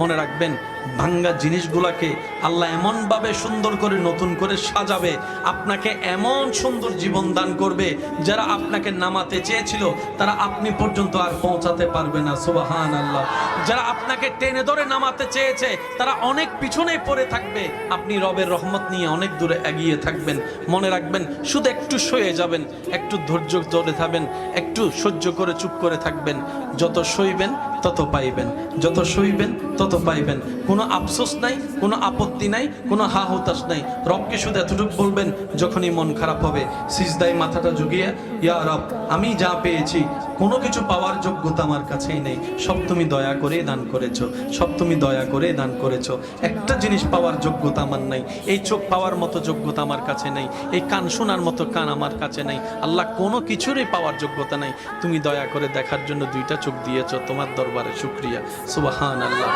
মনে রাখবেন ভাঙ্গা জিনিসগুলোকে আল্লাহ এমনভাবে সুন্দর করে নতুন করে সাজাবে, আপনাকে এমন সুন্দর জীবন দান করবে, যারা আপনাকে নামাতে চেয়েছিল তারা আপনি পর্যন্ত আর পৌঁছাতে পারবে না। সুবহানাল্লাহ। যারা আপনাকে টেনে ধরে নামাতে চেয়েছে তারা অনেক পিছনে পড়ে থাকবে, আপনি রবের রহমত নিয়ে অনেক দূরে এগিয়ে থাকবেন। মনে রাখবেন, শুধু একটু সয়ে যাবেন, একটু ধৈর্য ধরে থাকবেন, একটু সহ্য করে চুপ করে থাকবেন। যত সইবেন তত পাইবেন, যত সইবেন তত পাইবেন। কোনো আফসোস নাই, কোনো আপত্তি নাই, কোনো হা হুতাশ নাই। রবকে শুধু এতটুকু বলবেন যখনই মন খারাপ হবে, সিজদায় মাথাটা ঝুঁকিয়ে, ইয়া রব, আমি যা পেয়েছি কোনো কিছু পাওয়ার যোগ্যতা আমার কাছেই নেই, সব তুমি দয়া করে দান করেছো, সব তুমি দয়া করে দান করেছো। একটা জিনিস পাওয়ার যোগ্যতা আমার নাই, এই চোখ পাওয়ার মতো যোগ্যতা আমার কাছে নেই, এই কান শোনার মতো কান আমার কাছে নেই। আল্লাহ, কোনো কিছুরই পাওয়ার যোগ্যতা নাই, তুমি দয়া করে দেখার জন্য দুইটা চোখ দিয়েছো, তোমার দরবারে শুকরিয়া। সুবহানাল্লাহ।